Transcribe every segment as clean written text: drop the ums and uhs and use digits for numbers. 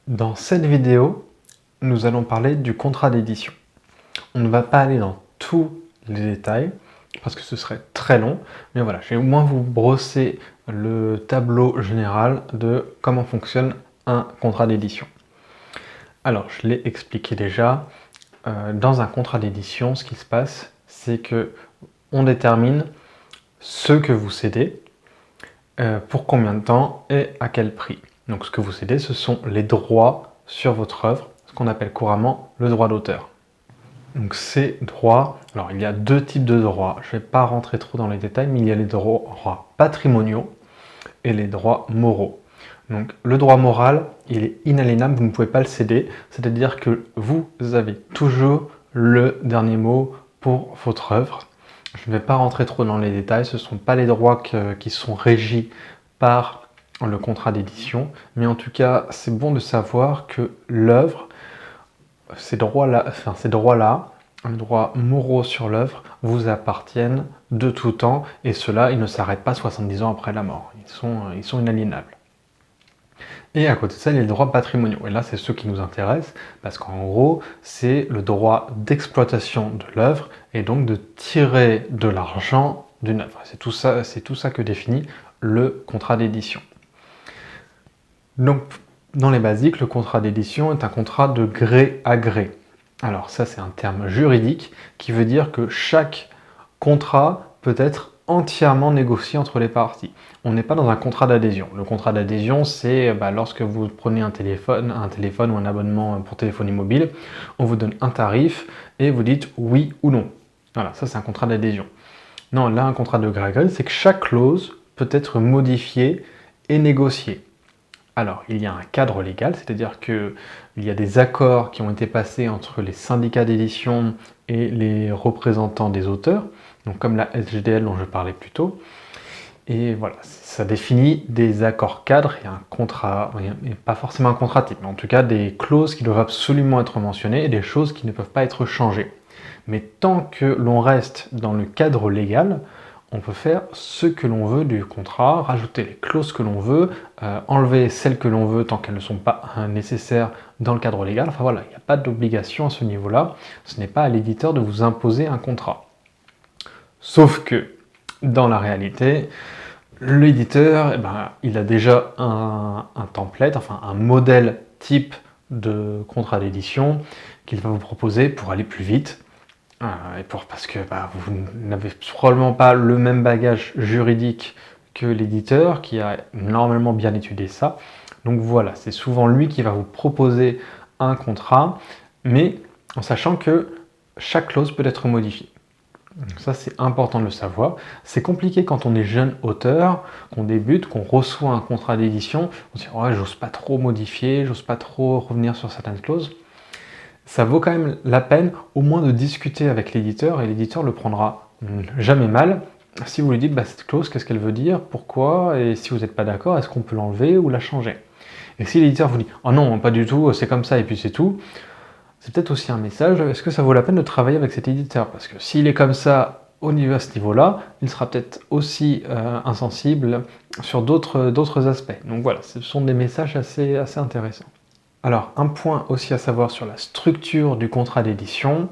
Dans cette vidéo, nous allons parler du contrat d'édition. On ne va pas aller dans tous les détails, parce que ce serait très long, mais voilà, je vais au moins vous brosser le tableau général de comment fonctionne un contrat d'édition. Alors, je l'ai expliqué déjà, dans un contrat d'édition, ce qui se passe, c'est que on détermine ce que vous cédez, pour combien de temps et à quel prix. Donc ce que vous cédez, ce sont les droits sur votre œuvre, ce qu'on appelle couramment le droit d'auteur. Donc ces droits, alors il y a deux types de droits, je ne vais pas rentrer trop dans les détails, mais il y a les droits patrimoniaux et les droits moraux. Donc le droit moral, il est inaliénable, vous ne pouvez pas le céder, c'est-à-dire que vous avez toujours le dernier mot pour votre œuvre. Je ne vais pas rentrer trop dans les détails, ce ne sont pas les droits qui sont régis par le contrat d'édition, mais en tout cas, c'est bon de savoir que l'œuvre, ces droits-là, les droits moraux sur l'œuvre, vous appartiennent de tout temps, et ceux-là, ils ne s'arrêtent pas 70 ans après la mort, ils sont inaliénables. Et à côté de ça, il y a les droits patrimoniaux. Et là, c'est ceux qui nous intéressent, parce qu'en gros, c'est le droit d'exploitation de l'œuvre, et donc de tirer de l'argent d'une œuvre. C'est tout ça que définit le contrat d'édition. Donc, dans les basiques, le contrat d'édition est un contrat de gré à gré. Alors ça, c'est un terme juridique qui veut dire que chaque contrat peut être entièrement négocié entre les parties. On n'est pas dans un contrat d'adhésion. Le contrat d'adhésion, c'est lorsque vous prenez un téléphone ou un abonnement pour téléphonie mobile, on vous donne un tarif et vous dites oui ou non. Voilà, ça c'est un contrat d'adhésion. Non, là, un contrat de gré à gré, c'est que chaque clause peut être modifiée et négociée. Alors, il y a un cadre légal, c'est-à-dire qu'il y a des accords qui ont été passés entre les syndicats d'édition et les représentants des auteurs, donc comme la SGDL dont je parlais plus tôt. Et voilà, ça définit des accords cadres et un contrat, et pas forcément un contrat type, mais en tout cas des clauses qui doivent absolument être mentionnées et des choses qui ne peuvent pas être changées. Mais tant que l'on reste dans le cadre légal, on peut faire ce que l'on veut du contrat, rajouter les clauses que l'on veut, enlever celles que l'on veut tant qu'elles ne sont pas nécessaires dans le cadre légal. Enfin voilà, il n'y a pas d'obligation à ce niveau-là. Ce n'est pas à l'éditeur de vous imposer un contrat. Sauf que, dans la réalité, l'éditeur, il a déjà un template, enfin un modèle type de contrat d'édition qu'il va vous proposer pour aller plus vite. Parce que vous n'avez probablement pas le même bagage juridique que l'éditeur qui a normalement bien étudié ça. Donc voilà, c'est souvent lui qui va vous proposer un contrat, mais en sachant que chaque clause peut être modifiée. Donc ça, c'est important de le savoir. C'est compliqué quand on est jeune auteur, qu'on débute, qu'on reçoit un contrat d'édition. On se dit, oh, j'ose pas trop modifier, j'ose pas trop revenir sur certaines clauses. Ça vaut quand même la peine au moins de discuter avec l'éditeur, et l'éditeur le prendra jamais mal. Si vous lui dites, cette clause, qu'est-ce qu'elle veut dire, pourquoi, et si vous n'êtes pas d'accord, est-ce qu'on peut l'enlever ou la changer? Et si l'éditeur vous dit, oh non, pas du tout, c'est comme ça et puis c'est tout, c'est peut-être aussi un message, est-ce que ça vaut la peine de travailler avec cet éditeur? Parce que s'il est comme ça à ce niveau-là, il sera peut-être aussi insensible sur d'autres aspects. Donc voilà, ce sont des messages assez intéressants. Alors, un point aussi à savoir sur la structure du contrat d'édition,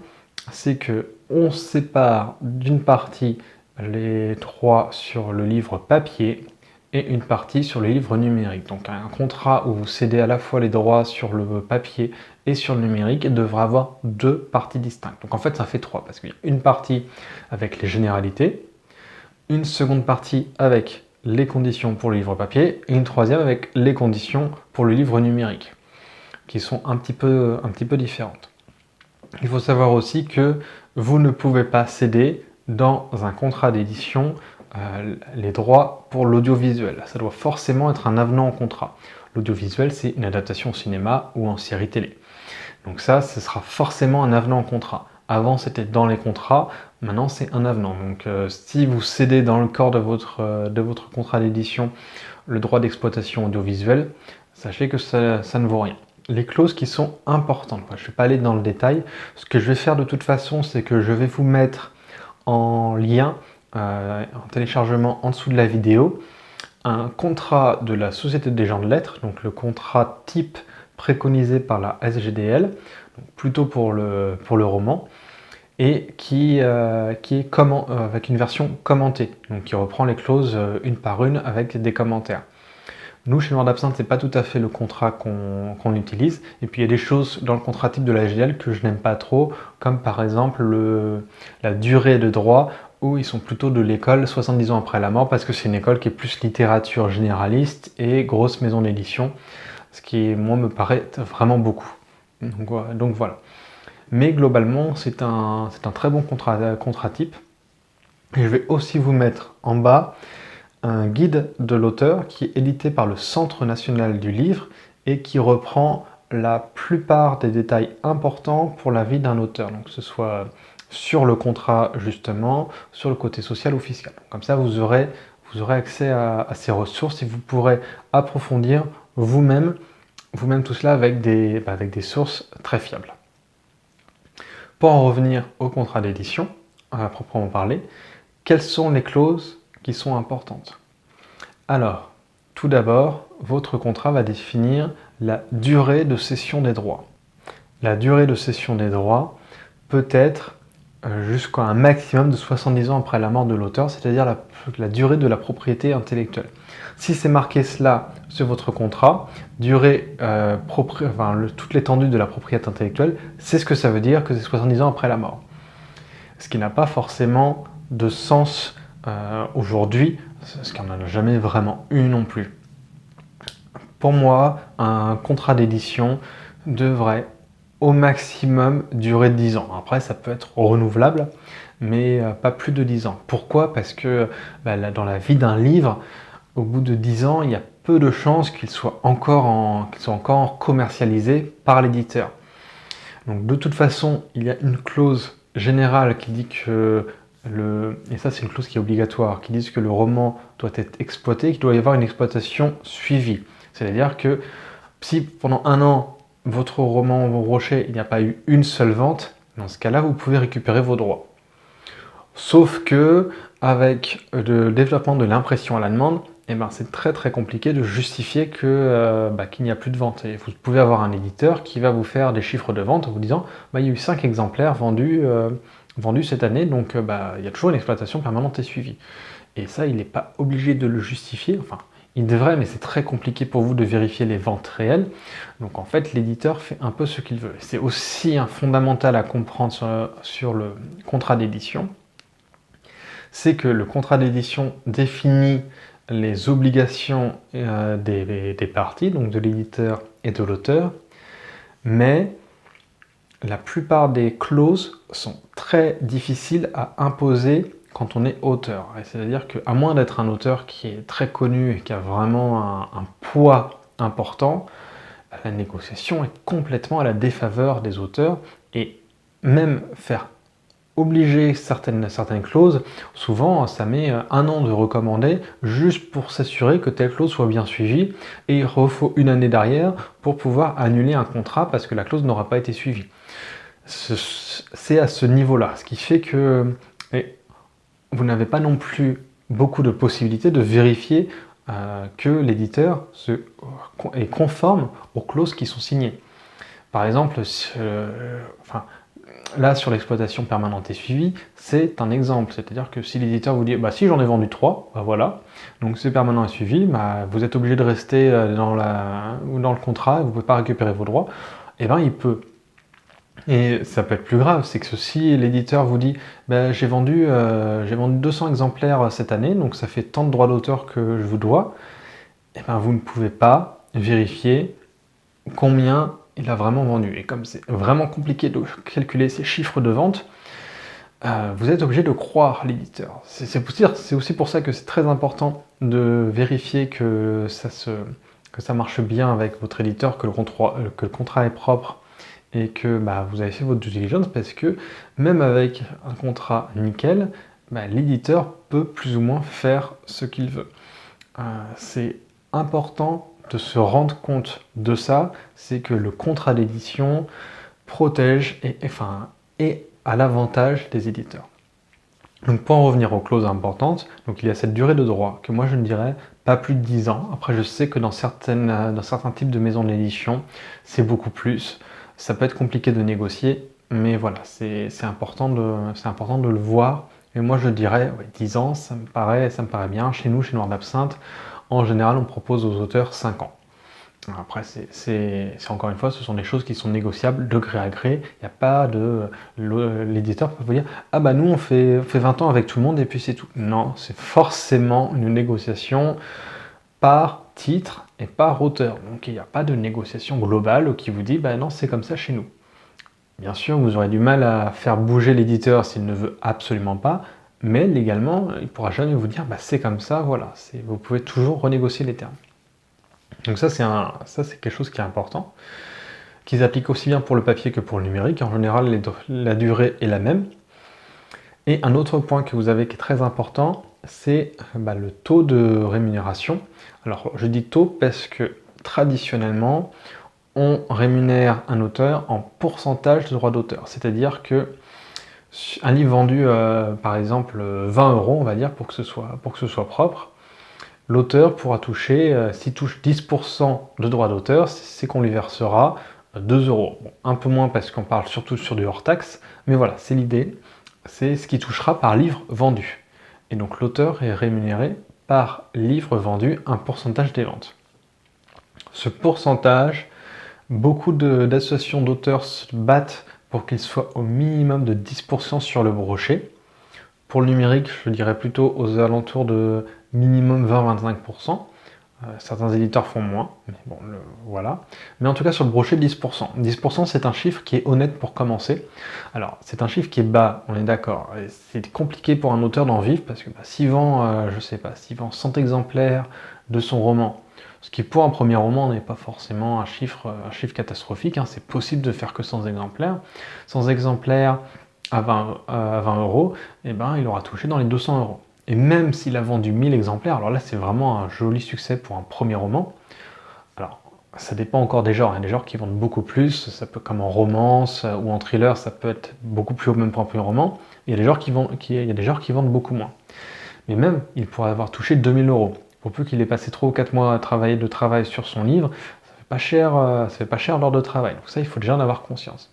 c'est que on sépare d'une partie les droits sur le livre papier et une partie sur le livre numérique. Donc un contrat où vous cédez à la fois les droits sur le papier et sur le numérique devra avoir deux parties distinctes. Donc en fait ça fait trois, parce qu'il y a une partie avec les généralités, une seconde partie avec les conditions pour le livre papier et une troisième avec les conditions pour le livre numérique, qui sont un petit peu différentes. Il faut savoir aussi que vous ne pouvez pas céder dans un contrat d'édition les droits pour l'audiovisuel. Ça doit forcément être un avenant au contrat. L'audiovisuel, c'est une adaptation au cinéma ou en série télé. Donc ça, ce sera forcément un avenant au contrat. Avant, c'était dans les contrats, maintenant c'est un avenant. Donc si vous cédez dans le corps de votre contrat d'édition le droit d'exploitation audiovisuelle, sachez que ça ne vaut rien. Les clauses qui sont importantes, je ne vais pas aller dans le détail. Ce que je vais faire de toute façon, c'est que je vais vous mettre en lien, en téléchargement en dessous de la vidéo, un contrat de la Société des gens de lettres, donc le contrat type préconisé par la SGDL, donc plutôt pour le roman, et qui est avec une version commentée, donc qui reprend les clauses une par une avec des commentaires. Nous, chez Noir d'Absinthe, c'est pas tout à fait le contrat qu'on utilise. Et puis il y a des choses dans le contrat type de la SGDL que je n'aime pas trop, comme par exemple la durée de droit, où ils sont plutôt de l'école 70 ans après la mort, parce que c'est une école qui est plus littérature généraliste et grosse maison d'édition, ce qui, moi, me paraît vraiment beaucoup. Donc voilà. Mais globalement, c'est un très bon contrat type. Et je vais aussi vous mettre en bas un guide de l'auteur qui est édité par le Centre national du livre et qui reprend la plupart des détails importants pour la vie d'un auteur, donc que ce soit sur le contrat justement, sur le côté social ou fiscal. Comme ça, vous aurez accès à ces ressources et vous pourrez approfondir vous-même tout cela avec des sources très fiables. Pour en revenir au contrat d'édition, à proprement parler, quelles sont les clauses qui sont importantes? Alors, tout d'abord, votre contrat va définir la durée de cession des droits. La durée de cession des droits peut être jusqu'à un maximum de 70 ans après la mort de l'auteur, c'est-à-dire la durée de la propriété intellectuelle. Si c'est marqué cela sur votre contrat, durée, toute l'étendue de la propriété intellectuelle, c'est ce que ça veut dire que c'est 70 ans après la mort. Ce qui n'a pas forcément de sens aujourd'hui, parce qu'on n'en a jamais vraiment eu non plus. Pour moi, un contrat d'édition devrait au maximum durer 10 ans. Après, ça peut être renouvelable, mais pas plus de 10 ans. Pourquoi? Parce que dans la vie d'un livre, au bout de 10 ans, il y a peu de chances qu'il soit encore commercialisé par l'éditeur. Donc de toute façon, il y a une clause générale qui dit que et ça c'est une clause qui est obligatoire, qui dit que le roman doit être exploité, qu'il doit y avoir une exploitation suivie. C'est-à-dire que si pendant un an, votre roman, vos rochers, il n'y a pas eu une seule vente, dans ce cas-là, vous pouvez récupérer vos droits. Sauf que, avec le développement de l'impression à la demande, c'est très très compliqué de justifier qu'il n'y a plus de vente. Et vous pouvez avoir un éditeur qui va vous faire des chiffres de vente en vous disant il y a eu 5 exemplaires vendus cette année, donc il y a toujours une exploitation permanente et suivie. Et ça, il n'est pas obligé de le justifier, enfin, il devrait, mais c'est très compliqué pour vous de vérifier les ventes réelles. Donc en fait, l'éditeur fait un peu ce qu'il veut. C'est aussi un fondamental à comprendre sur le contrat d'édition. C'est que le contrat d'édition définit les obligations des parties, donc de l'éditeur et de l'auteur, mais la plupart des clauses sont très difficiles à imposer quand on est auteur. C'est-à-dire qu'à moins d'être un auteur qui est très connu et qui a vraiment un poids important, la négociation est complètement à la défaveur des auteurs, et même faire obliger certaines clauses, souvent ça met un an de recommander juste pour s'assurer que telle clause soit bien suivie, et il faut une année derrière pour pouvoir annuler un contrat parce que la clause n'aura pas été suivie. C'est à ce niveau-là, ce qui fait que vous n'avez pas non plus beaucoup de possibilités de vérifier que l'éditeur est conforme aux clauses qui sont signées. Par exemple, là, sur l'exploitation permanente et suivie, c'est un exemple. C'est-à-dire que si l'éditeur vous dit « si j'en ai vendu 3, voilà, donc c'est permanent et suivi, vous êtes obligé de rester dans le contrat, vous ne pouvez pas récupérer vos droits », il peut. Et ça peut être plus grave, c'est que si l'éditeur vous dit j'ai vendu 200 exemplaires cette année, donc ça fait tant de droits d'auteur que je vous dois, vous ne pouvez pas vérifier combien il a vraiment vendu. Et comme c'est vraiment compliqué de calculer ces chiffres de vente, vous êtes obligé de croire l'éditeur. C'est aussi pour ça que c'est très important de vérifier que ça marche bien avec votre éditeur, que le contrat est propre et que vous avez fait votre due diligence, parce que même avec un contrat nickel, l'éditeur peut plus ou moins faire ce qu'il veut. C'est important de se rendre compte de ça, c'est que le contrat d'édition protège et à l'avantage des éditeurs. Donc pour en revenir aux clauses importantes, donc il y a cette durée de droit que moi je ne dirais pas plus de 10 ans. Après je sais que dans certains types de maisons d'édition, c'est beaucoup plus. Ça peut être compliqué de négocier, mais voilà, c'est important de le voir. Et moi je dirais ouais, 10 ans, ça me paraît bien. Chez nous, chez Noir d'Absinthe, en général on propose aux auteurs 5 ans. Après, c'est encore une fois, ce sont des choses qui sont négociables de gré à gré. Il n'y a pas de. L'éditeur peut vous dire ah bah nous on fait 20 ans avec tout le monde et puis c'est tout. Non, c'est forcément une négociation par titre et par auteur. Donc il n'y a pas de négociation globale qui vous dit bah non, c'est comme ça chez nous. Bien sûr, vous aurez du mal à faire bouger l'éditeur s'il ne veut absolument pas, mais légalement, il ne pourra jamais vous dire bah c'est comme ça, voilà. Vous pouvez toujours renégocier les termes. Donc ça c'est quelque chose qui est important, qu'ils appliquent aussi bien pour le papier que pour le numérique. En général, la durée est la même. Et un autre point que vous avez qui est très important, c'est le taux de rémunération. Alors je dis taux parce que traditionnellement, on rémunère un auteur en pourcentage de droit d'auteur. C'est-à-dire que un livre vendu par exemple 20 euros, on va dire, pour que ce soit propre, l'auteur pourra toucher, s'il touche 10% de droits d'auteur, c'est qu'on lui versera 2 euros. Bon, un peu moins parce qu'on parle surtout sur du hors-taxe, mais voilà, c'est l'idée. C'est ce qui touchera par livre vendu. Et donc l'auteur est rémunéré par livre vendu, un pourcentage des ventes. Ce pourcentage, beaucoup d'associations d'auteurs se battent pour qu'il soit au minimum de 10% sur le brochet. Pour le numérique, je dirais plutôt aux alentours de minimum 20-25%. Certains éditeurs font moins, mais bon, voilà. Mais en tout cas, sur le brochet, 10%. 10%, c'est un chiffre qui est honnête pour commencer. Alors, c'est un chiffre qui est bas, on est d'accord. C'est compliqué pour un auteur d'en vivre, parce que s'il vend, je sais pas, s'il vend 100 exemplaires de son roman, ce qui pour un premier roman n'est pas forcément un chiffre catastrophique, hein, c'est possible de faire que 100 exemplaires. 100 exemplaires à 20 euros, et ben, il aura touché dans les 200 euros. Et même s'il a vendu 1000 exemplaires, alors là c'est vraiment un joli succès pour un premier roman. Alors ça dépend encore des genres, il y a des genres qui vendent beaucoup plus, ça peut comme en romance ou en thriller, ça peut être beaucoup plus haut même pour un premier roman. Il y a des genres qui vendent beaucoup moins. Mais même, il pourrait avoir touché 2000 euros. Pour peu qu'il ait passé 3 ou 4 mois à de travail sur son livre, ça fait pas cher l'heure de travail. Donc ça, il faut déjà en avoir conscience.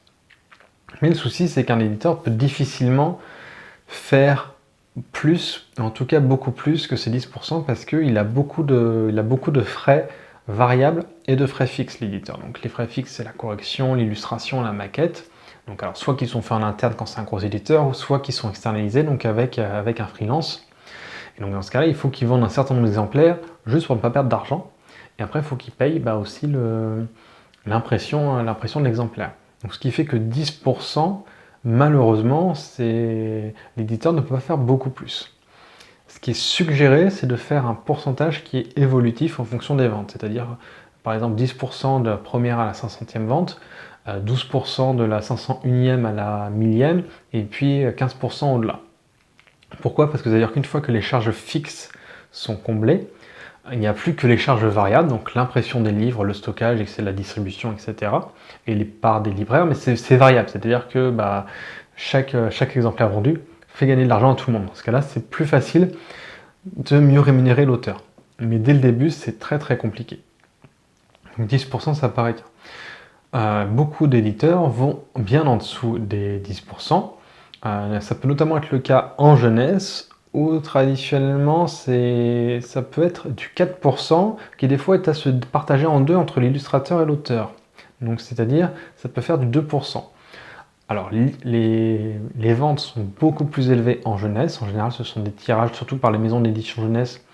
Mais le souci, c'est qu'un éditeur peut difficilement faire plus, en tout cas beaucoup plus que ces 10% parce qu'il a beaucoup de frais variables et de frais fixes, l'éditeur. Donc les frais fixes, c'est la correction, l'illustration, la maquette. Donc alors soit qu'ils sont faits en interne quand c'est un gros éditeur, ou soit qu'ils sont externalisés, donc avec un freelance. Et donc dans ce cas-là, il faut qu'ils vendent un certain nombre d'exemplaires juste pour ne pas perdre d'argent. Et après, il faut qu'ils payent aussi l'impression de l'exemplaire. Donc ce qui fait que 10%, malheureusement, l'éditeur ne peut pas faire beaucoup plus. Ce qui est suggéré, c'est de faire un pourcentage qui est évolutif en fonction des ventes. C'est-à-dire, par exemple, 10% de la première à la 500e vente, 12% de la 501e à la 1000e, et puis 15% au-delà. Pourquoi? Parce que c'est-à-dire qu'une fois que les charges fixes sont comblées, il n'y a plus que les charges variables, donc l'impression des livres, le stockage, la distribution, etc. et les parts des libraires, mais c'est variable, c'est-à-dire que chaque exemplaire vendu fait gagner de l'argent à tout le monde. Dans ce cas-là, c'est plus facile de mieux rémunérer l'auteur. Mais dès le début, c'est très très compliqué. Donc 10%, ça paraît bien. Beaucoup d'éditeurs vont bien en dessous des 10%. Ça peut notamment être le cas en jeunesse, où traditionnellement ça peut être du 4% qui des fois est à se partager en deux entre l'illustrateur et l'auteur. Donc c'est-à-dire ça peut faire du 2%. Alors les ventes sont beaucoup plus élevées en jeunesse. En général ce sont des tirages surtout par les maisons d'édition jeunesse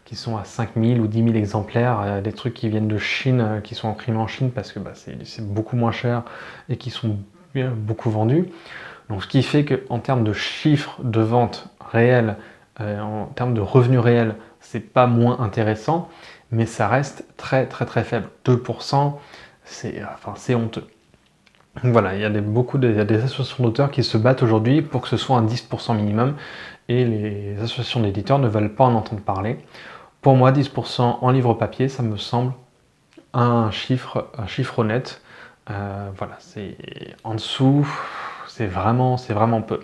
qui sont à 5000 ou 10 000 exemplaires, des trucs qui viennent de Chine, qui sont imprimés en Chine parce que c'est beaucoup moins cher et qui sont beaucoup vendus. Donc, ce qui fait qu'en termes de chiffres de vente réels, en termes de revenus réels, c'est pas moins intéressant, mais ça reste très très très faible. 2%, c'est honteux. Donc voilà, il y a des associations d'auteurs qui se battent aujourd'hui pour que ce soit un 10% minimum, et les associations d'éditeurs ne veulent pas en entendre parler. Pour moi, 10% en livre papier, ça me semble un chiffre honnête. Voilà, c'est en dessous, c'est vraiment peu.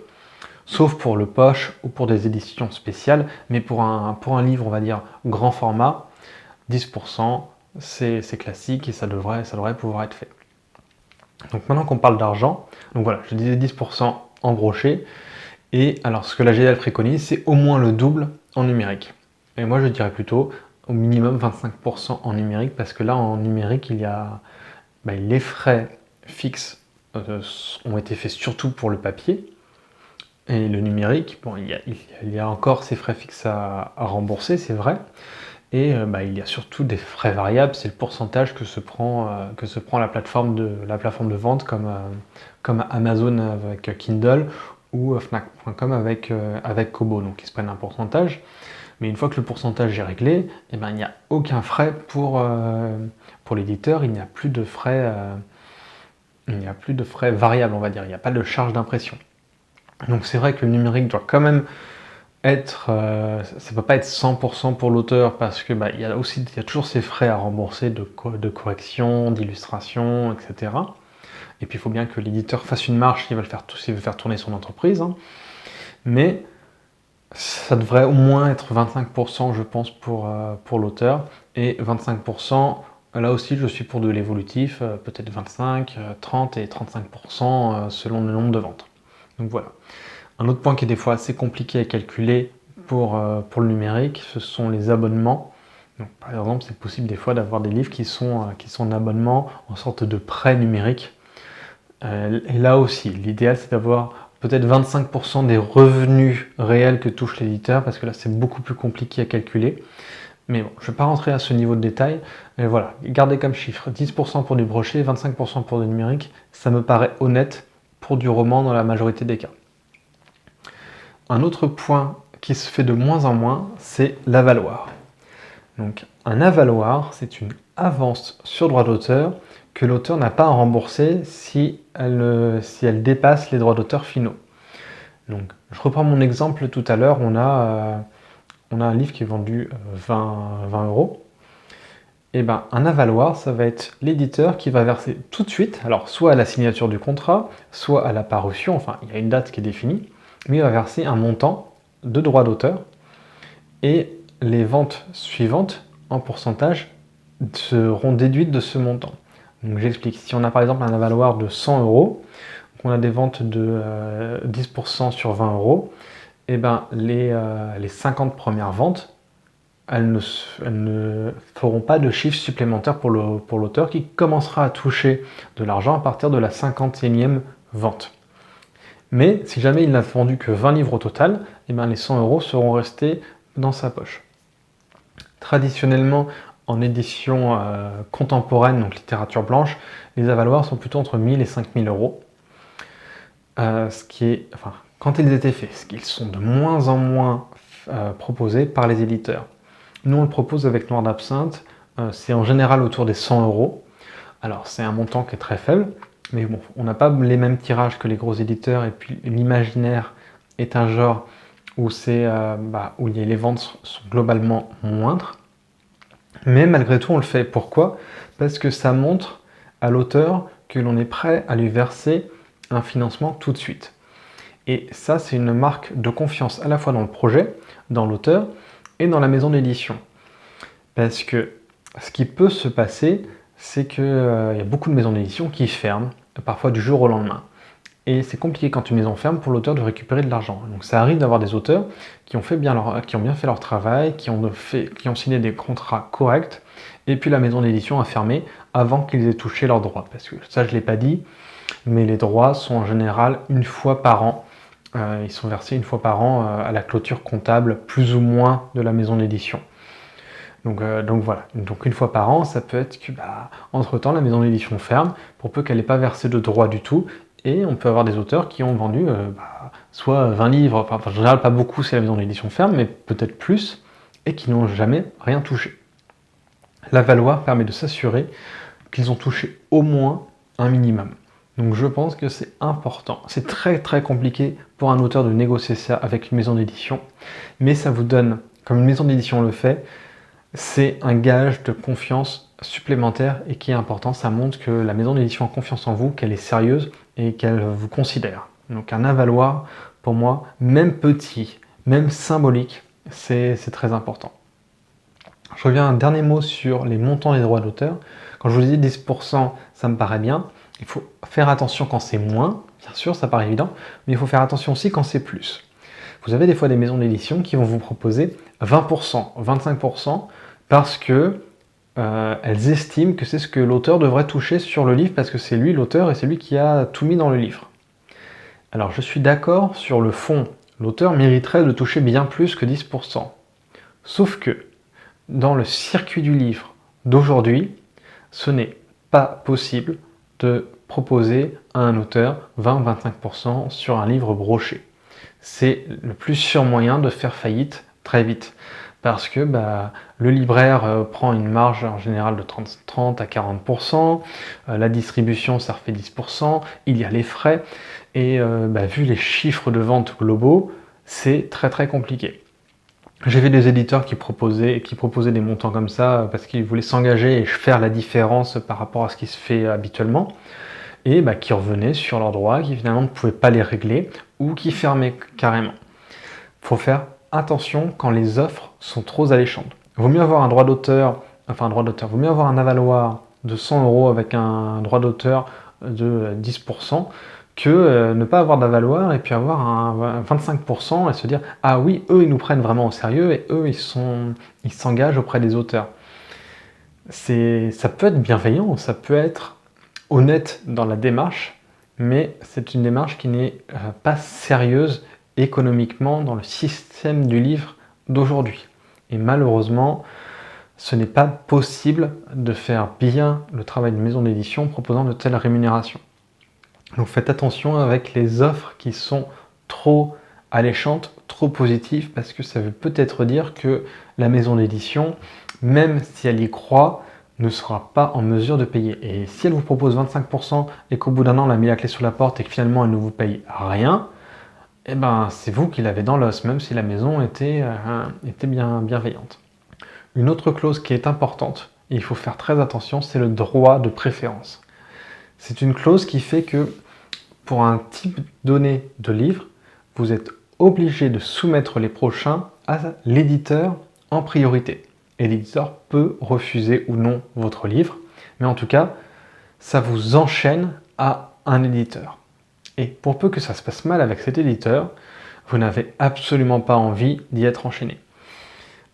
sauf pour le poche ou pour des éditions spéciales, mais pour un livre, on va dire, grand format, 10%, c'est classique et ça devrait pouvoir être fait. Donc maintenant qu'on parle d'argent, donc voilà, je disais 10% en brochet, et alors ce que la GDL préconise, c'est au moins le double en numérique. Et moi je dirais plutôt au minimum 25% en numérique, parce que là en numérique, il y a les frais fixes ont été faits surtout pour le papier, et le numérique, bon, il y a encore ces frais fixes à rembourser, c'est vrai, et il y a surtout des frais variables, c'est le pourcentage que se prend la plateforme de vente comme Amazon avec Kindle ou Fnac.com avec Kobo, donc ils se prennent un pourcentage. Mais une fois que le pourcentage est réglé, il n'y a aucun frais pour l'éditeur, il n'y a plus de frais variables, on va dire, il n'y a pas de charge d'impression. Donc c'est vrai que le numérique doit quand même être, ça peut pas être 100% pour l'auteur, parce que il y a toujours ces frais à rembourser de correction, d'illustration, etc. Et puis il faut bien que l'éditeur fasse une marge s'il veut faire tourner son entreprise, hein. Mais ça devrait au moins être 25%, je pense, pour l'auteur, et 25%, là aussi je suis pour de l'évolutif, peut-être 25, 30 et 35% selon le nombre de ventes. Donc voilà. Un autre point qui est des fois assez compliqué à calculer pour le numérique, ce sont les abonnements. Donc, par exemple, c'est possible des fois d'avoir des livres qui sont en abonnement, en sorte de prêt numérique. Et là aussi, l'idéal c'est d'avoir peut-être 25% des revenus réels que touche l'éditeur, parce que là c'est beaucoup plus compliqué à calculer. Mais bon, je ne vais pas rentrer à ce niveau de détail. Mais voilà, gardez comme chiffre 10% pour du brochet, 25% pour du numérique. Ça me paraît honnête pour du roman dans la majorité des cas. Un autre point qui se fait de moins en moins, c'est l'avaloir. Donc un avaloir, c'est une avance sur droit d'auteur que l'auteur n'a pas à rembourser si elle dépasse les droits d'auteur finaux. Donc je reprends mon exemple tout à l'heure, on a un livre qui est vendu 20 euros. Et un avaloir, ça va être l'éditeur qui va verser tout de suite, alors soit à la signature du contrat, soit à la parution, enfin il y a une date qui est définie, mais il va verser un montant de droit d'auteur, et les ventes suivantes en pourcentage seront déduites de ce montant. Donc j'explique, si on a par exemple un avaloir de 100 euros, on a des ventes de 10% sur 20 euros, et les 50 premières ventes, elles ne feront pas de chiffre supplémentaire pour l'auteur, qui commencera à toucher de l'argent à partir de la 50e vente. Mais si jamais il n'a vendu que 20 livres au total, les 100 euros seront restés dans sa poche. Traditionnellement, en édition contemporaine, donc littérature blanche, les avaloirs sont plutôt entre 1000 et 5000 euros. Quand ils étaient faits, ce qu'ils sont de moins en moins proposés par les éditeurs. Nous, on le propose avec Noir d'Absinthe, c'est en général autour des 100 euros. Alors, c'est un montant qui est très faible, mais bon, on n'a pas les mêmes tirages que les gros éditeurs, et puis l'imaginaire est un genre où les ventes sont globalement moindres. Mais malgré tout, on le fait. Pourquoi ? Parce que ça montre à l'auteur que l'on est prêt à lui verser un financement tout de suite. Et ça, c'est une marque de confiance à la fois dans le projet, dans l'auteur et dans la maison d'édition. Parce que ce qui peut se passer, c'est qu'il y a beaucoup de maisons d'édition qui ferment, parfois du jour au lendemain. Et c'est compliqué quand une maison ferme pour l'auteur de récupérer de l'argent. Donc ça arrive d'avoir des auteurs qui ont bien fait leur travail, qui ont signé des contrats corrects, et puis la maison d'édition a fermé avant qu'ils aient touché leurs droits. Parce que ça, je ne l'ai pas dit, mais les droits sont en général une fois par an. Ils sont versés une fois par an à la clôture comptable, plus ou moins, de la maison d'édition. Donc voilà, donc une fois par an, ça peut être que entre-temps, la maison d'édition ferme, pour peu qu'elle n'ait pas versé de droits du tout, et on peut avoir des auteurs qui ont vendu soit 20 livres, en général pas beaucoup si la maison d'édition ferme, mais peut-être plus, et qui n'ont jamais rien touché. L'avaloir permet de s'assurer qu'ils ont touché au moins un minimum. Donc je pense que c'est important. C'est très très compliqué pour un auteur de négocier ça avec une maison d'édition, mais ça vous donne, comme une maison d'édition le fait, c'est un gage de confiance supplémentaire et qui est important. Ça montre que la maison d'édition a confiance en vous, qu'elle est sérieuse et qu'elle vous considère. Donc un avaloir pour moi, même petit, même symbolique, c'est très important. Je reviens un dernier mot sur les montants des droits d'auteur. Quand je vous dis 10%, ça me paraît bien. Il faut faire attention quand c'est moins, bien sûr, ça paraît évident, mais il faut faire attention aussi quand c'est plus. Vous avez des fois des maisons d'édition qui vont vous proposer 20%, 25% parce que elles estiment que c'est ce que l'auteur devrait toucher sur le livre parce que c'est lui l'auteur et c'est lui qui a tout mis dans le livre. Alors je suis d'accord sur le fond, l'auteur mériterait de toucher bien plus que 10%. Sauf que dans le circuit du livre d'aujourd'hui, ce n'est pas possible de proposer à un auteur 20-25% sur un livre broché. C'est le plus sûr moyen de faire faillite très vite. Parce que le libraire prend une marge en général de 30 à 40%, la distribution ça refait 10%, il y a les frais, et vu les chiffres de vente globaux, c'est très très compliqué. J'ai vu des éditeurs qui proposaient des montants comme ça parce qu'ils voulaient s'engager et faire la différence par rapport à ce qui se fait habituellement, et qui revenaient sur leurs droits, qui finalement ne pouvaient pas les régler, ou qui fermaient carrément. Il faut faire attention quand les offres sont trop alléchantes. Il vaut mieux avoir un droit d'auteur, vaut mieux avoir un avaloir de 100 € avec un droit d'auteur de 10% que ne pas avoir d'avaloir et puis avoir un 25% et se dire « Ah oui, eux, ils nous prennent vraiment au sérieux et eux, ils s'engagent auprès des auteurs. » Ça peut être bienveillant, ça peut être honnête dans la démarche, mais c'est une démarche qui n'est pas sérieuse économiquement dans le système du livre d'aujourd'hui. Et malheureusement, ce n'est pas possible de faire bien le travail de maison d'édition en proposant de telles rémunérations. Donc faites attention avec les offres qui sont trop alléchantes, trop positives, parce que ça veut peut-être dire que la maison d'édition, même si elle y croit, ne sera pas en mesure de payer. Et si elle vous propose 25% et qu'au bout d'un an, elle a mis la clé sur la porte et que finalement elle ne vous paye rien, c'est vous qui l'avez dans l'os, même si la maison était bien bienveillante. Une autre clause qui est importante, et il faut faire très attention, c'est le droit de préférence. C'est une clause qui fait que pour un type donné de livre, vous êtes obligé de soumettre les prochains à l'éditeur en priorité. Et l'éditeur peut refuser ou non votre livre, mais en tout cas, ça vous enchaîne à un éditeur. Et pour peu que ça se passe mal avec cet éditeur, vous n'avez absolument pas envie d'y être enchaîné.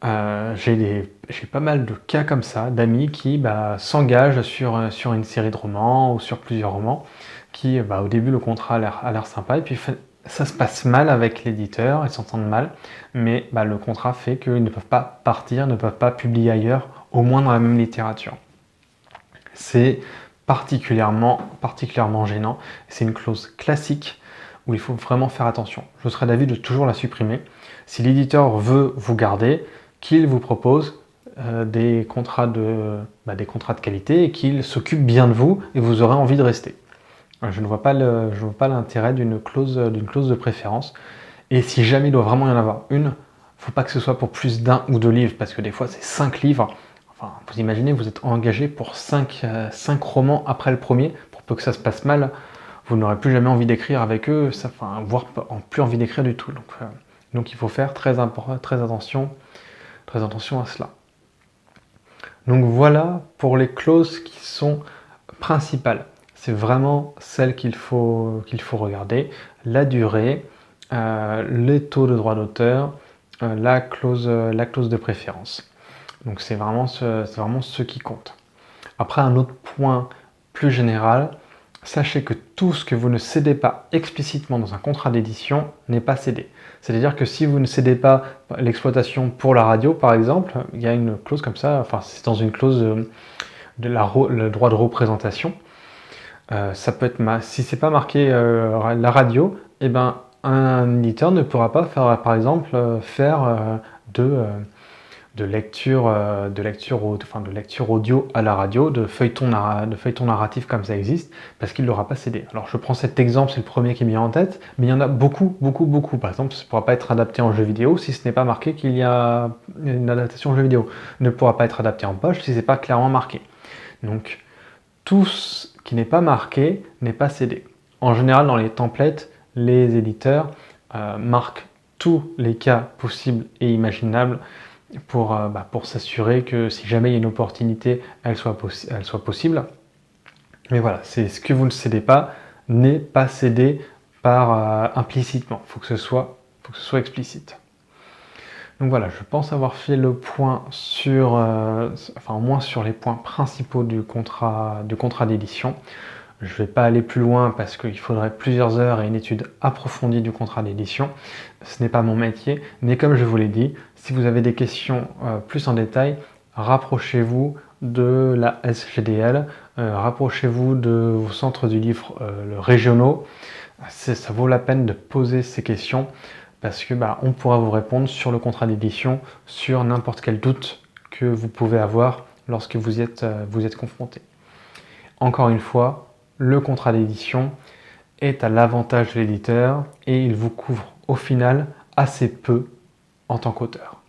J'ai pas mal de cas comme ça, d'amis qui s'engagent sur une série de romans ou sur plusieurs romans, qui au début le contrat a l'air sympa, et puis ça se passe mal avec l'éditeur, ils s'entendent mal, mais le contrat fait qu'ils ne peuvent pas partir, ne peuvent pas publier ailleurs, au moins dans la même littérature. C'est particulièrement gênant. C'est une clause classique où il faut vraiment faire attention. Je serais d'avis de toujours la supprimer. Si l'éditeur veut vous garder, qu'il vous propose des contrats de qualité et qu'il s'occupe bien de vous et vous aurez envie de rester. Je ne vois pas l'intérêt d'une clause de préférence. Et si jamais il doit vraiment y en avoir une, il ne faut pas que ce soit pour plus d'un ou deux livres, parce que des fois c'est 5 livres. Enfin, vous imaginez, vous êtes engagé pour 5 romans après le premier, pour peu que ça se passe mal, vous n'aurez plus jamais envie d'écrire avec eux, voire plus envie d'écrire du tout. Donc il faut faire très attention à cela. Donc voilà pour les clauses qui sont principales. C'est vraiment celles qu'il faut regarder. La durée, les taux de droit d'auteur, la clause de préférence. Donc c'est vraiment ce qui compte. Après, un autre point plus général, sachez que tout ce que vous ne cédez pas explicitement dans un contrat d'édition n'est pas cédé. C'est-à-dire que si vous ne cédez pas l'exploitation pour la radio, par exemple, il y a une clause comme ça, c'est dans une clause le droit de représentation. Ça peut être si c'est pas marqué la radio, un éditeur ne pourra pas faire, par exemple, de lecture audio à la radio, de feuilleton narratif comme ça existe, parce qu'il ne l'aura pas cédé. Alors je prends cet exemple, c'est le premier qui me vient en tête, mais il y en a beaucoup. Par exemple, ça ne pourra pas être adapté en jeu vidéo si ce n'est pas marqué qu'il y a une adaptation en jeu vidéo. Ne pourra pas être adapté en poche si ce n'est pas clairement marqué. Donc tout ce qui n'est pas marqué n'est pas cédé. En général, dans les templates, les éditeurs marque tous les cas possibles et imaginables pour s'assurer que si jamais il y a une opportunité, elle soit possible. Mais voilà, c'est ce que vous ne cédez pas, n'est pas cédé par implicitement. Il faut que ce soit explicite. Donc voilà, je pense avoir fait le point sur, au moins sur les points principaux du contrat d'édition. Je ne vais pas aller plus loin parce qu'il faudrait plusieurs heures et une étude approfondie du contrat d'édition. Ce n'est pas mon métier, mais comme je vous l'ai dit, si vous avez des questions plus en détail, rapprochez-vous de la SGDL, rapprochez-vous de vos centres du livre régionaux. Ça vaut la peine de poser ces questions parce que on pourra vous répondre sur le contrat d'édition, sur n'importe quel doute que vous pouvez avoir lorsque vous y êtes confronté. Encore une fois, le contrat d'édition est à l'avantage de l'éditeur et il vous couvre au final assez peu en tant qu'auteur.